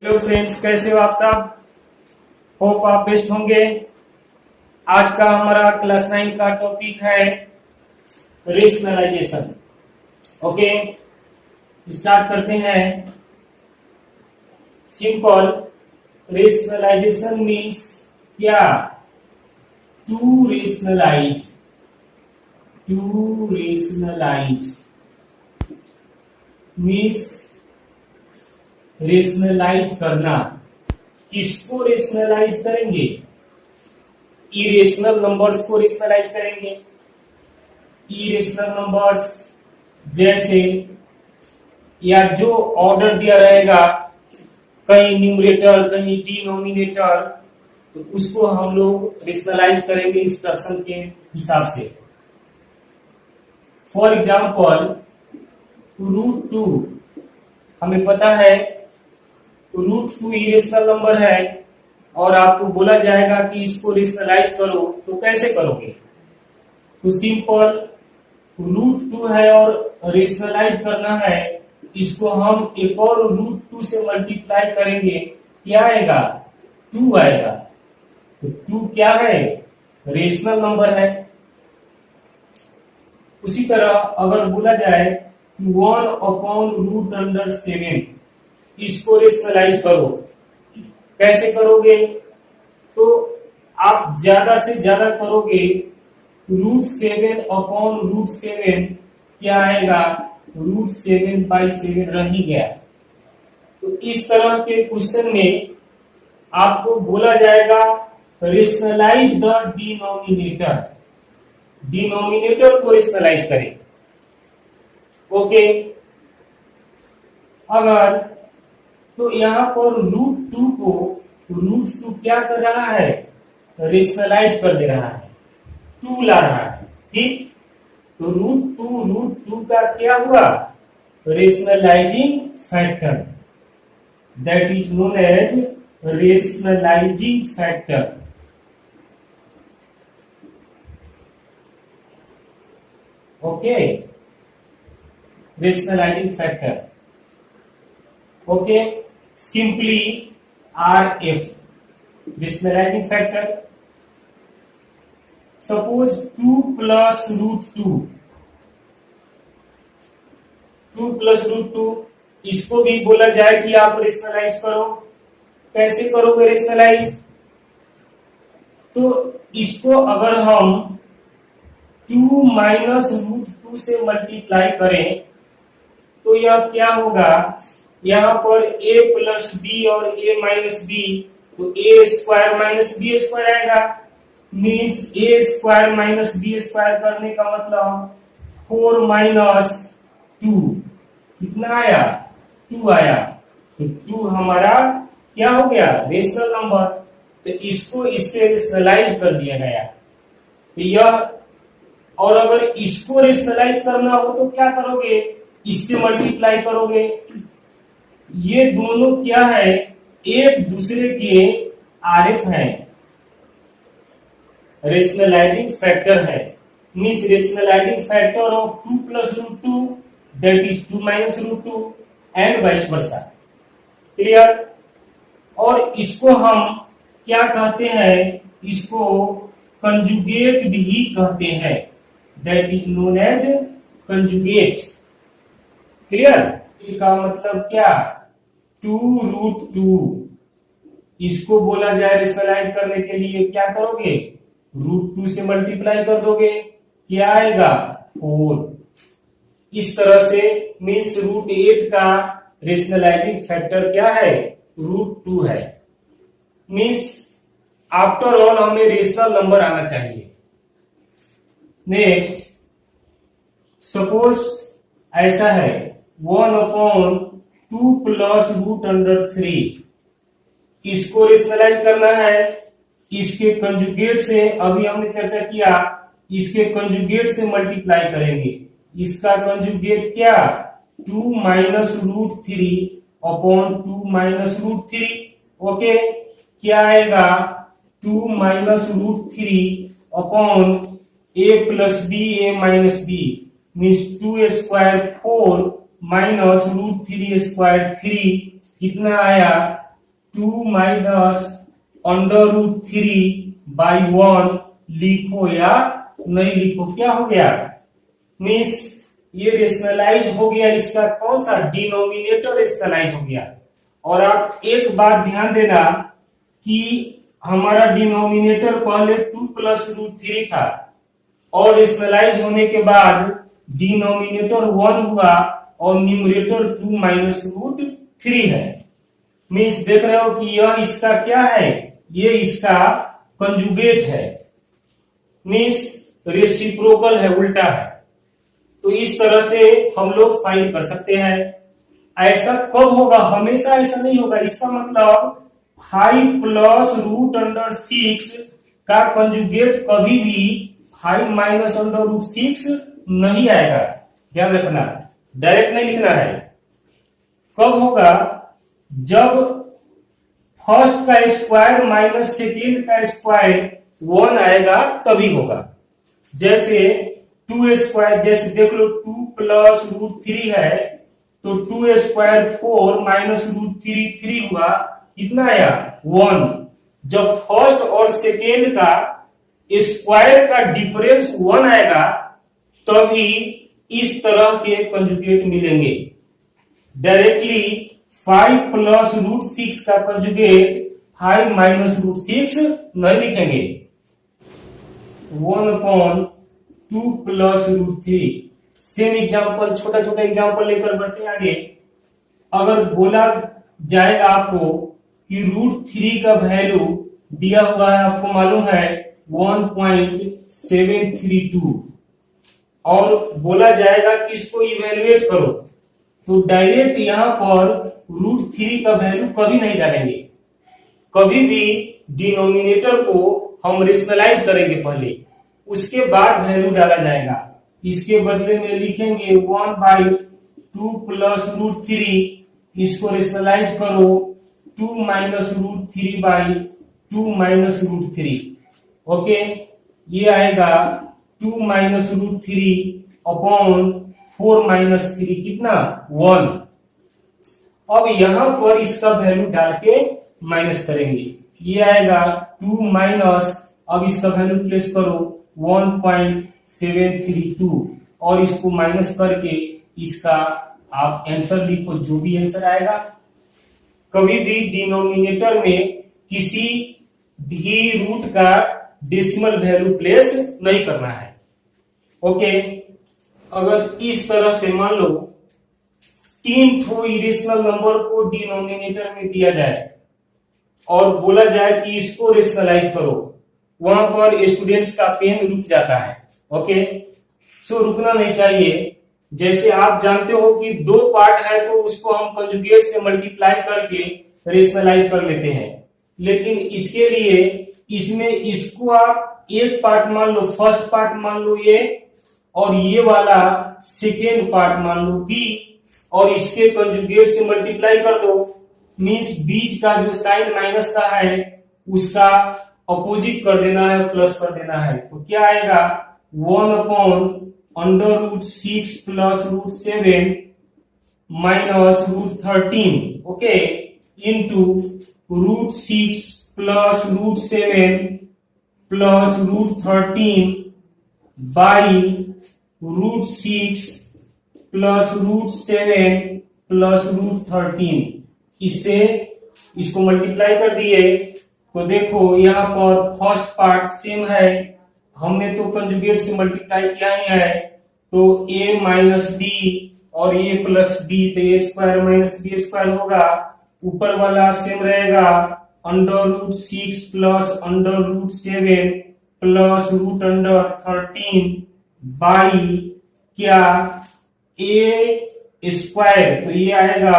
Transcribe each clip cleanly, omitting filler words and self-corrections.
Hello friends, कैसे हो आप सब। होप आप बेस्ट होंगे। आज का हमारा क्लास 9 का टॉपिक है रेशनलाइजेशन। ओके, स्टार्ट करते हैं। सिंपल, रेशनलाइजेशन मीन्स क्या? To rationalize. To rationalize means rationalize करना। किसको रेशनलाइज करेंगे? इरेशनल नंबर्स को रेशनलाइज करेंगे। इरेशनल नंबर्स जैसे, या जो ऑर्डर दिया रहेगा, कहीं न्यूमरेटर कहीं डिनोमिनेटर, तो उसको हम लोग रेशनलाइज करेंगे इंस्ट्रक्शन के हिसाब से। फॉर एग्जाम्पल, √2 हमें पता है √2 इरेशनल नंबर है और आपको बोला जाएगा कि इसको रेशनलाइज करो, तो कैसे करोगे? तो सिंपल, √2 है और रेशनलाइज करना है, इसको हम एक और √2 से मल्टीप्लाई करेंगे, क्या आएगा? 2 आएगा। तो 2 क्या है? रेशनल नंबर है। उसी तरह अगर बोला जाए 1/√7 इसको रेशनलाइज करो, कैसे करोगे? तो आप ज्यादा से ज्यादा करोगे, √7/√7 क्या आएगा? √7/7 रह ही गया। तो इस तरह के क्वेश्चन में आपको बोला जाएगा रेशनलाइज द डिनोमिनेटर। डिनोमिनेटर को रेशनलाइज करें। ओके, अगर तो यहां पर √2 को √2 क्या कर रहा है? रेशनलाइज कर दे रहा है, 2 ला रहा है। ठीक, तो √2 का क्या हुआ? Rationalising factor, that is known as rationalising factor. Okay, rationalising factor. Okay, simply RF, rationalising factor. Suppose 2 + √2, 2 + √2 इसको भी बोला जाए कि आप रेशनलाइज करो। कैसे करोगे रेशनलाइज? तो इसको अगर हम 2 - √2 से मल्टीप्लाई करें तो यह क्या होगा? यहां पर a + b और a - b, तो a² - b² आएगा। मीन्स a² - b² करने का मतलब 4 - 2 कितना आया? 2 आया। तो 2 हमारा क्या हो गया? Rational number. तो इसको इससे रेशनलाइज कर दिया गया। तो यह, और अगर इसको रेशनलाइज करना हो तो क्या करोगे? इससे मल्टीप्लाई करोगे। ये दोनों क्या है? एक दूसरे के RF है, रेशनलाइजिंग फैक्टर है। Means rationalising factor of 2 + √2 that is 2 - √2 and vice versa. Clear? और इसको हम क्या कहते हैं? इसको कंजुगेट भी कहते हैं, that is known as conjugate. Clear? इसका मतलब क्या? 2√2 इसको बोला जाए रेशनलाइज करने के लिए क्या करोगे? √2 से मल्टीप्लाई कर दोगे, क्या आएगा? 4। इस तरह से मीन्स √8 का रेशनलाइजिंग फैक्टर क्या है? √2 है। मीन्स आफ्टर ऑल हमें रेशनल नंबर आना चाहिए। नेक्स्ट, सपोज ऐसा है 1/2 + √3 इसको रेशनलाइज करना है। इसके कंजुगेट से, अभी हमने चर्चा किया, इसके कंजुगेट से मल्टीप्लाई करेंगे। इसका कंजुगेट क्या? 2 - √3/2 - √3। ओके, क्या आएगा? 2 - √3/a + b a - b means 2² 4 - √3² 3 कितना आया? 2 माइनस अंडर रूट 3/1 लिखो या नहीं लिखो, क्या हो गया? मीन्स ये रेशनलाइज हो गया, इसका कौन सा डिनोमिनेटर रेशनलाइज हो गया। और आप एक बात ध्यान देना कि हमारा डिनोमिनेटर पहले 2 प्लस रूट 3 था और रेशनलाइज होने के बाद डिनोमिनेटर 1 हुआ और न्यूमरेटर 2 माइनस रूट 3 है। मीन्स देख रहे हो कि यह इसका क्या है, ये इसका कंजुगेट है, मीन्स रेसिप्रोकल है, उल्टा है। तो इस तरह से हम लोग फाइंड कर सकते हैं। ऐसा कब होगा? हमेशा ऐसा नहीं होगा। इसका मतलब 5 प्लस रूट अंडर 6 का कंजुगेट कभी भी 5 माइनस अंडर रूट 6 नहीं आएगा, ध्यान रखना, डायरेक्ट नहीं लिखना है। कब होगा? जब फर्स्ट का स्क्वायर माइनस सेकेंड का स्क्वायर 1 आएगा तभी होगा। जैसे 2 स्क्वायर, जैसे देख लो 2 प्लस रूट 3 है तो 2 स्क्वायर 4 माइनस रूट 3 हुआ, कितना आया? 1। जब फर्स्ट और सेकेंड का स्क्वायर का डिफरेंस 1 आएगा तभी इस तरह के कंजुगेट मिलेंगे। डायरेक्टली 5 प्लस रूट 6 का कंजुगेट 5 माइनस रूट 6 नहीं लिखेंगे। 1/2 प्लस रूट 3। सेम एग्जांपल, छोटा छोटा एग्जांपल लेकर बढ़ते हैं आगे। अगर बोला जाएगा आपको कि रूट 3 का वैल्यू दिया हुआ है, आपको मालूम है 1.732, और बोला जाएगा कि इसको इवेल्युएट करो, तो डायरेक्ट यहां पर रूट 3 का वैल्यू कभी नहीं डालेंगे। कभी भी डिनोमिनेटर को हम रेशनलाइज करेंगे पहले, उसके बाद वैल्यू डाला जाएगा। इसके बदले में लिखेंगे 1/2 प्लस रूट 3, इसको रेशनलाइज करो 2 minus root 3/2 minus root 3। Okay, ये आएगा 2 माइनस रूट 3 अपॉन 4 माइनस 3, कितना? 1। अब यहां पर इसका वैल्यू डाल के माइनस करेंगे, ये आएगा 2 माइनस, अब इसका वैल्यू प्लेस करो 1.732 और इसको माइनस करके इसका आप आंसर लिखो, जो भी आंसर आएगा। कभी भी डिनोमिनेटर में किसी भी रूट का डेसिमल वैल्यू प्लेस नहीं करना है। ओके, अगर इस तरह से मान लो 3 ठो इरेशनल नंबर को डिनोमिनेटर में दिया जाए और बोला जाए कि इसको रेशनलाइज करो, वहां पर स्टूडेंट्स का पेन रुक जाता है। ओके, सो रुकना नहीं चाहिए। जैसे आप जानते हो कि 2 पार्ट है तो उसको हम कंजुगेट से मल्टीप्लाई करके रेशनलाइज कर लेते हैं, लेकिन इसके लिए इसमें इसको आप एक पार्ट मान लो, फर्स्ट पार्ट मान लो ये, और ये वाला सेकेंड पार्ट मान लो बी, और इसके कंजुगेट से मल्टीप्लाई कर दो। मींस बीच का जो साइन माइनस का है उसका अपोजिट कर देना है, प्लस कर देना है। तो क्या आएगा? 1/√6 plus √7 minus √13, okay, into √6 plus √7 plus √13 by √6 plus √7 plus √13। इससे इसको मल्टीप्लाई कर दिए तो देखो यहाँ पर फर्स्ट पार्ट सेम है, हमने तो कंजुगेट से मल्टीप्लाई किया ही है, तो a माइनस बी और a प्लस बी, तो a square minus B square होगा। ऊपर वाला सेम रहेगा, √6 प्लस √7 प्लस √13 बाई क्या? a स्क्वायर, तो ये आएगा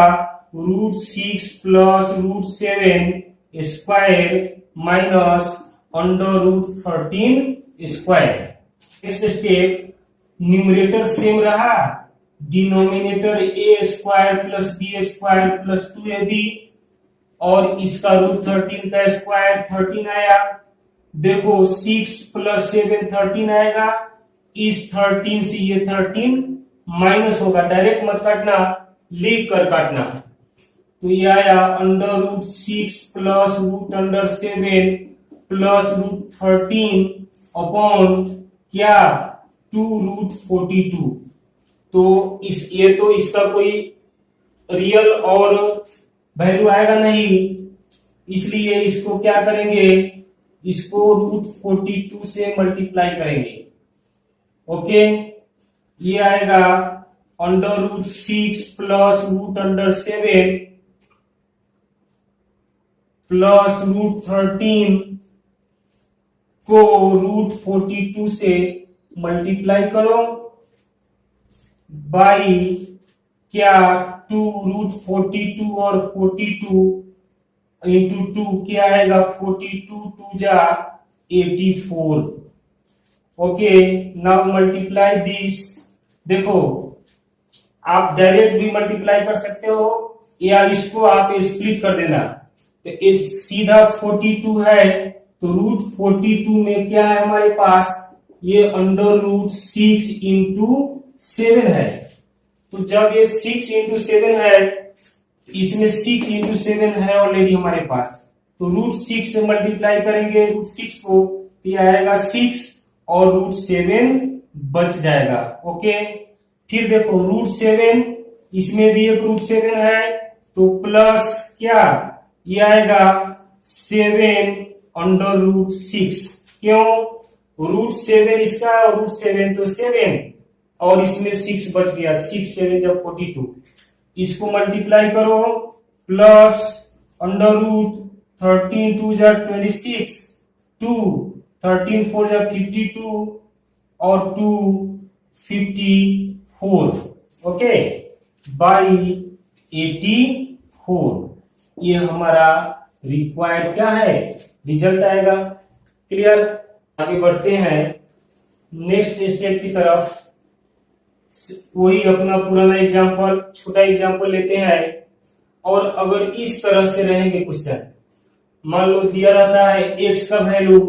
√6 plus √7 square minus √13 square. Next step, numerator same रहा, denominator a square plus b square plus 2ab, और इसका √13 का स्क्वायर 13 आया। देखो 6 प्लस 7 13 आएगा, इस 13 से ये 13 माइनस होगा, डायरेक्ट मत काटना, लिख कर काटना। तो ये आया √6 प्लस √7 प्लस √13 अपॉन क्या 2√42। तो ये तो इसका कोई रियल और वैल्यू आएगा नहीं, इसलिए इसको क्या करेंगे, इसको √42 से मल्टीप्लाई करेंगे। ओके, ये आएगा √6 प्लस √7 प्लस √13 को √42 से मल्टीप्लाई करो बाई क्या 2√42 और 42 इंटू 2 क्या आएगा 42 2 जा 84। Okay, now multiply this. देखो आप डायरेक्ट भी मल्टीप्लाई कर सकते हो या इसको आप स्प्लिट कर देना। तो इस सीधा 42 है तो √42 में क्या है हमारे पास, ये √6 इंटू 7 है। तो जब ये 6 इंटू 7 है, इसमें 6 इंटू 7 है ऑलरेडी हमारे पास, तो √6 से मल्टीप्लाई करेंगे √6 को, तो ये आएगा 6 और √7 बच जाएगा। ओके, फिर देखो √7, इसमें भी एक √7 है, तो प्लस क्या ये आएगा 7 √6। क्यों, √7 इसका और √7 तो 7 और इसमें 6 बच गया, 6 7 जब 42, इसको मल्टीप्लाई करो प्लस √13 2 जा 26 2 13 4 जा 52 और 2 54। Okay, by 84। ये हमारा रिक्वायर्ड क्या है, रिजल्ट आएगा। क्लियर, आगे बढ़ते हैं नेक्स्ट स्टेप की तरफ। वही अपना पुराना एग्जांपल, छोटा एग्जांपल लेते हैं। और अगर इस तरह से रहेंगे क्वेश्चन, मान लो दिया रहता है x का वैल्यू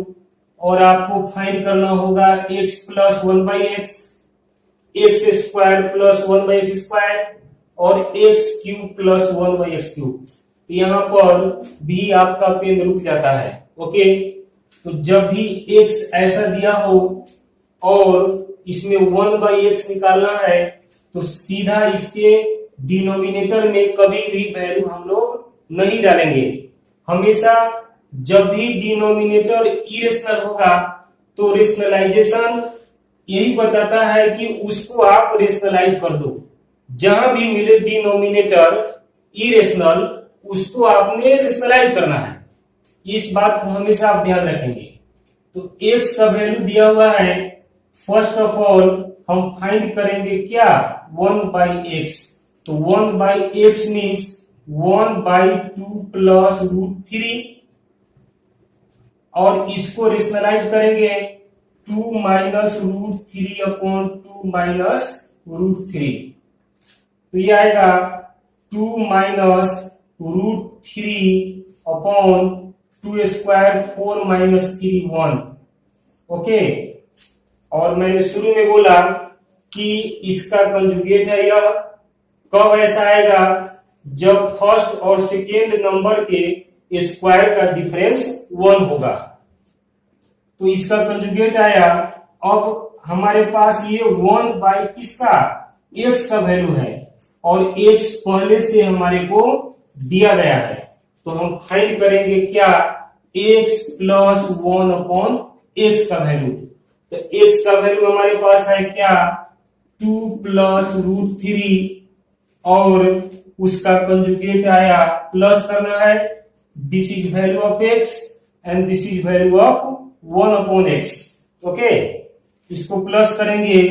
और आपको फाइंड करना होगा x plus 1/x, x square plus 1/x square और x cube plus 1/x cube. तो यहां पर भी आपका पेन रुक जाता है। ओके, तो जब भी x ऐसा दिया हो और इसमें 1/x निकालना है, तो सीधा इसके डिनोमिनेटर में कभी भी वैल्यू हम लोग नहीं डालेंगे। हमेशा जब भी डिनोमिनेटर इरेशनल होगा तो रेशनलाइजेशन यही बताता है कि उसको आप रेशनलाइज कर दो। जहां भी मिले डिनोमिनेटर इरेशनल, उसको आपने रेशनलाइज करना है। इस बात को हमेशा आप ध्यान रखेंगे। तो x का वैल्यू दिया हुआ है, फर्स्ट ऑफ ऑल हम फाइंड करेंगे क्या 1/x। तो 1/x मीन्स 1/2 प्लस √3 और इसको रेशनलाइज करेंगे 2 माइनस √3 अपॉन 2 माइनस √3। तो ये आएगा 2 minus √3 upon 2 square 4 minus 3 1। Okay, और मैंने शुरू में बोला कि इसका कंजुगेट है यह। कब ऐसा आएगा, जब फर्स्ट और सेकेंड नंबर के स्क्वायर का डिफरेंस 1 होगा। तो इसका कंजुगेट आया। अब हमारे पास ये 1 किसका, x का वैल्यू है और x पहले से हमारे को दिया गया है। तो हम फाइंड करेंगे क्या x प्लस 1 अपॉन x का वैल्यू। तो x का वैल्यू हमारे पास है क्या 2 प्लस √3 और उसका कंजुगेट आया, प्लस करना है, this is value of x and this is value of 1 upon x। Okay, इसको प्लस करेंगे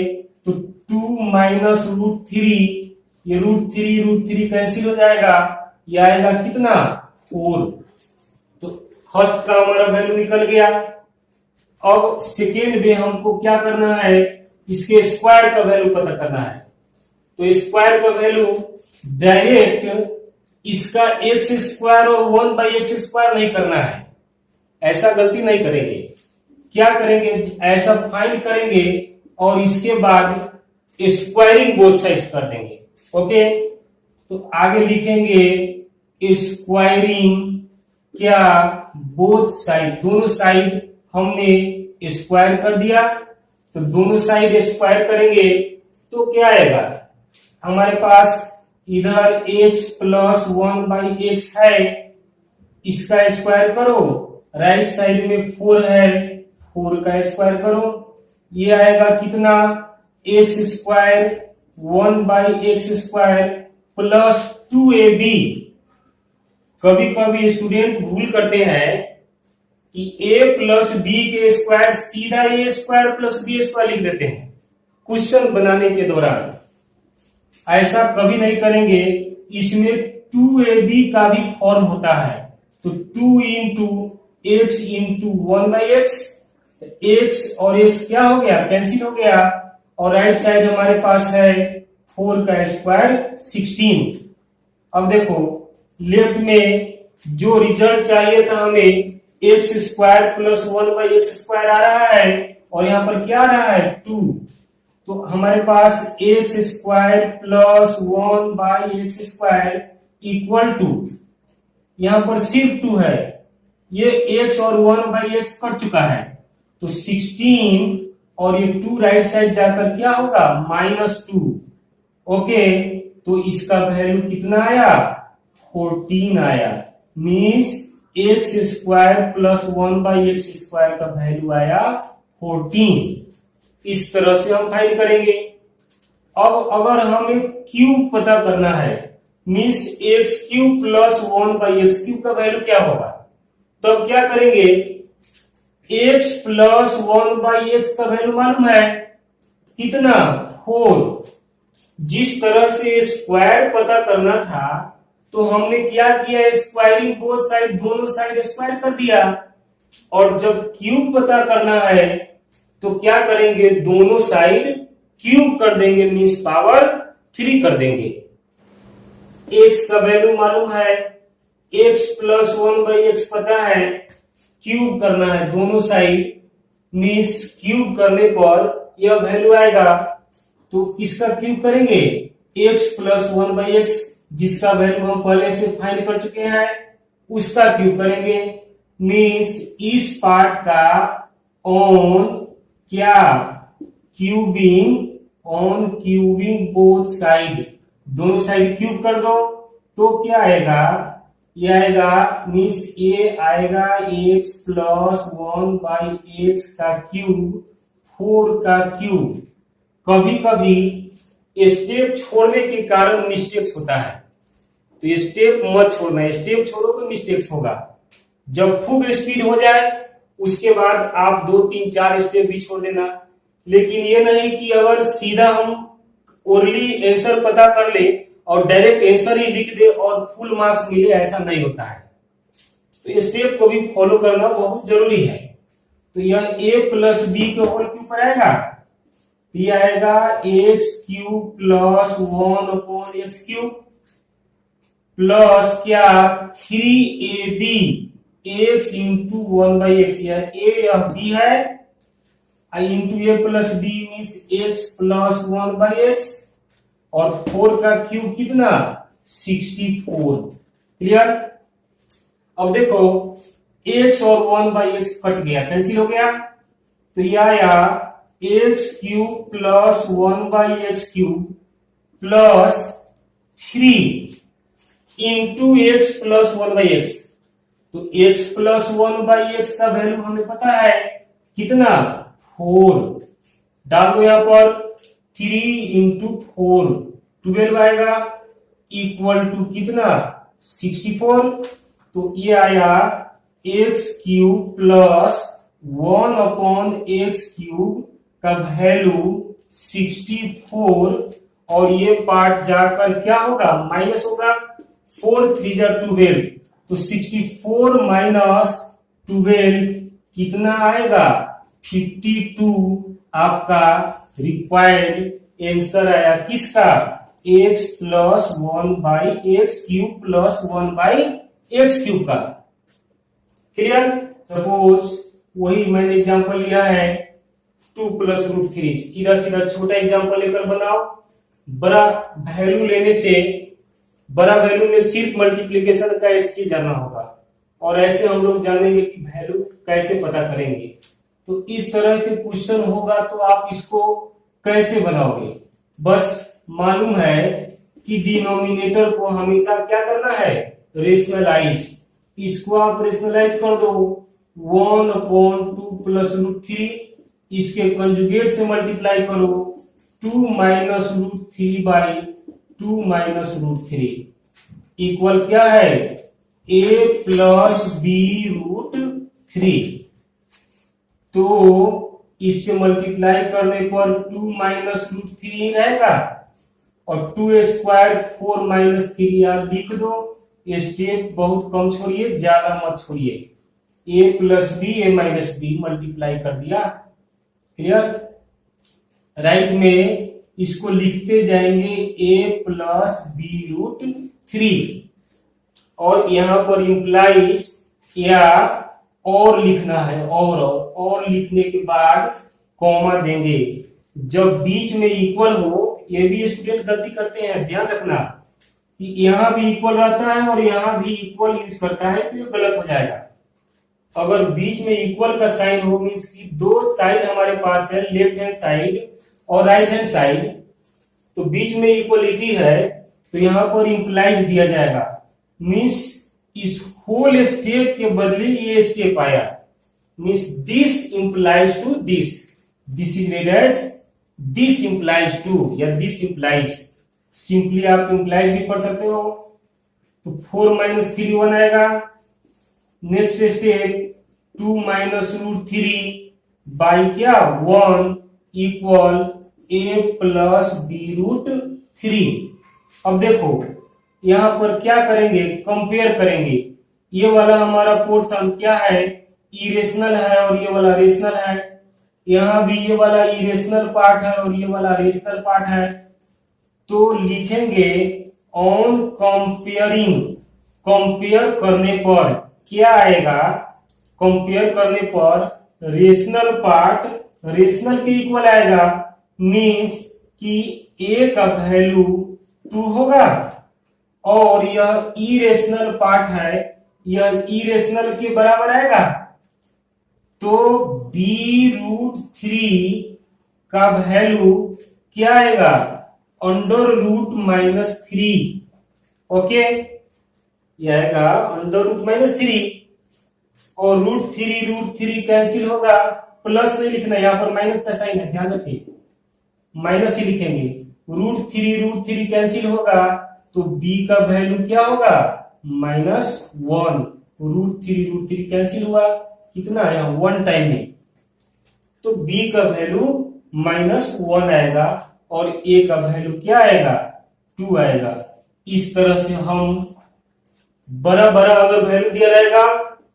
तो 2 माइनस √3, ये √3 कैंसिल हो जाएगा, ये आएगा कितना 4। तो फर्स्ट का हमारा वैल्यू निकल गया। अब सेकेंड में हमको क्या करना है, इसके स्क्वायर का वैल्यू पता करना है। तो स्क्वायर का वैल्यू डायरेक्ट इसका x स्क्वायर और 1/x स्क्वायर नहीं करना है, ऐसा गलती नहीं करेंगे। क्या करेंगे, ऐसा फाइंड करेंगे और इसके बाद स्क्वायरिंग बोथ साइड्स कर देंगे। ओके, तो आगे लिखेंगे स्क्वायरिंग क्या बोथ साइड, दोनों साइड हमने स्क्वायर कर दिया। तो दोनों साइड स्क्वायर करेंगे तो क्या आएगा, हमारे पास इधर x प्लस 1/x है, इसका स्क्वायर करो, राइट साइड में 4 है, 4 का स्क्वायर करो, ये आएगा कितना, x square 1/x square plus 2ab। कभी कभी स्टूडेंट भूल करते हैं कि a प्लस बी के स्क्वायर सीधा a square plus B square लिख देते हैं क्वेश्चन बनाने के दौरान। ऐसा कभी नहीं करेंगे, इसमें 2ab का भी फॉर्म होता है। तो 2 into x into 1/x, x और x क्या हो गया, कैंसिल हो गया, और राइट साइड हमारे पास है 4 का स्क्वायर 16। अब देखो लेफ्ट में जो रिजल्ट चाहिए था हमें x square plus 1/x square आ रहा है, और यहां पर क्या आ रहा है 2, तो हमारे पास x square plus 1/x square equal to, यहां पर सिर्फ 2 है, ये x और 1/x कट चुका है, तो 16 और ये 2 राइट साइड जाकर क्या होगा -2। ओके, तो इसका वैल्यू कितना आया, 14 आया, means x square plus 1/x square का वैल्यू आया 14। इस तरह से हम फाइंड करेंगे। अब अगर हमें क्यूब पता करना है, means x cube plus 1/x cube का वैल्यू क्या होगा, तब क्या करेंगे, x प्लस 1/x का वैल्यू मालूम है कितना, 4। जिस तरह से स्क्वायर पता करना था तो हमने क्या किया, स्क्वायरिंग बोथ साइड, दोनों साइड स्क्वायर कर दिया। और जब क्यूब पता करना है तो क्या करेंगे, दोनों साइड क्यूब कर देंगे, मीन्स पावर 3 कर देंगे। x का वैल्यू मालूम है, x प्लस 1/x पता है, क्यूब करना है दोनों साइड, मीन्स क्यूब करने पर यह वैल्यू आएगा। तो किसका क्यूब करेंगे, x प्लस 1/x, जिसका वैल्यू हम पहले से फाइंड कर चुके हैं, उसका क्यूब करेंगे, मीन्स इस पार्ट का ऑन क्या, क्यूबिंग बोथ साइड, दोनों साइड क्यूब कर दो तो क्या आएगा, ये आएगा, मीन्स ये आएगा x प्लस 1/x का क्यूब 4 का क्यूब। कभी कभी स्टेप छोड़ने के कारण मिस्टेक्स होता है, तो स्टेप मत छोड़ना, स्टेप छोड़ोगे मिस्टेक्स होगा। जब खूब स्पीड हो जाए उसके बाद आप 2, 3, 4 स्टेप भी छोड़ देना। लेकिन ये नहीं कि अगर सीधा हम ओरली आंसर पता कर ले और डायरेक्ट आंसर ही लिख दे और फुल मार्क्स मिले, ऐसा नहीं होता है। तो स्टेप को भी फॉलो करना बहुत जरूरी है। तो यह a प्लस बी के होल क्यूब पर आएगा, ये आएगा x cube plus 1/x cube plus क्या 3ab x इंटू 1/x, यह b है, into a plus b means x plus 1/x, और 4 का क्यूब कितना 64। क्लियर। अब देखो x और 1/x कट गया, कैंसिल हो गया, तो यह आया x cube plus 1/x cube plus 3 into x plus 1/x। तो x प्लस 1/x का वैल्यू हमें पता है कितना 4, डाल दो यहां पर 3 इंटू 4 12 आएगा, इक्वल टू कितना 64। तो ये आया x cube plus 1/x cube का वैल्यू 64, और ये पार्ट जाकर क्या होगा माइनस होगा, 4 3 जा 12, तो 64 माइनस 12 कितना आएगा 52। आपका रिक्वायर्ड आंसर आया किसका, x plus 1/x cube plus 1/x cube का। क्लियर। सपोज वही मैंने एग्जांपल लिया है 2 प्लस √3, सीधा सीधा छोटा एग्जांपल लेकर बनाओ। बड़ा वैल्यू लेने से बड़ा वैल्यू में सिर्फ मल्टीप्लीकेशन का स्केल जानना होगा, और ऐसे हम लोग जानेंगे कि वैल्यू कैसे पता करेंगे। तो इस तरह के क्वेश्चन होगा तो आप इसको कैसे बनाओगे? बस मालूम है कि डिनोमिनेटर को हमेशा क्या करना है, रेशनलाइज। इसको आप रेशनलाइज कर दो, 1/2 प्लस √3, इसके कंजुगेट से मल्टीप्लाई करो, 2 माइनस √3 बाई 2 माइनस √3 इक्वल क्या है, a प्लस b√3। तो इससे मल्टीप्लाई करने पर 2 माइनस √3 रहेगा, और 2 स्क्वायर 4 माइनस 3 यार लिख दो। स्टेप बहुत कम छोड़िए, ज्यादा मत छोड़िए। a plus B, a minus B multiply कर दिया, क्लियर। राइट में इसको लिखते जाएंगे a प्लस b√3, और यहां पर इंप्लाइज या और लिखना है, और लिखने के बाद कॉमा देंगे। जब बीच में इक्वल हो, ये भी स्टूडेंट गलती करते हैं, ध्यान रखना कि यहां भी इक्वल रहता है और यहां भी इक्वल यूज करता है, तो ये गलत हो जाएगा। अगर बीच में इक्वल का साइन हो, मीन्स कि दो साइड हमारे पास है, लेफ्ट हैंड साइड और राइट हैंड साइड, तो बीच में इक्वलिटी है, तो यहां पर इंप्लाइज दिया जाएगा। मीन्स इस होल स्टेप के बदले ये स्टेप आया, means this implies to this, this is read as this implies to, या दिस इंप्लाइज, सिंपली आप इंप्लाइज भी पढ़ सकते हो। तो 4 माइनस 3 1 आएगा। नेक्स्ट स्टेप 2 माइनस √3 बाई क्या 1 इक्वल a प्लस b√3। अब देखो यहां पर क्या करेंगे, कंपेयर करेंगे। ये वाला हमारा पोर्शन क्या है, इरेशनल है, और ये वाला रेशनल है। यहां भी ये वाला इरेशनल पार्ट है और ये वाला रेशनल पार्ट है। तो लिखेंगे ऑन कंपेयरिंग, कंपेयर करने पर क्या आएगा, कंपेयर करने पर रेशनल पार्ट रेशनल के इक्वल आएगा, मीन्स कि a का वैल्यू 2 होगा, और यह इरेशनल पार्ट है, यह इरेशनल के बराबर आएगा। तो b√3 का वैल्यू क्या आएगा, √-3। ओके, यह आएगा √-3, और √3 कैंसिल होगा, प्लस नहीं लिखना, यहां पर माइनस का साइन है, ध्यान रखिए, माइनस ही लिखेंगे। √3 कैंसिल होगा, तो b का वैल्यू क्या होगा, -1। √3 कैंसिल हुआ, कितना आया, 1 टाइम में, तो b का वैल्यू -1 आएगा, और a का वैल्यू क्या आएगा, 2 आएगा। इस तरह से हम बड़ा बड़ा अगर वैल्यू दिया रहेगा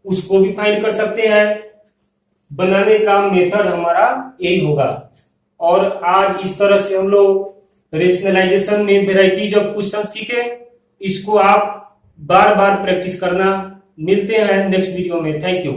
उसको भी फाइंड कर सकते हैं। बनाने का मेथड हमारा यही होगा। और आज इस तरह से हम लोग रेशनलाइजेशन में वेराइटीज ऑफ क्वेश्चन सीखे। इसको आप बार बार प्रैक्टिस करना। मिलते हैं नेक्स्ट वीडियो में। Thank you.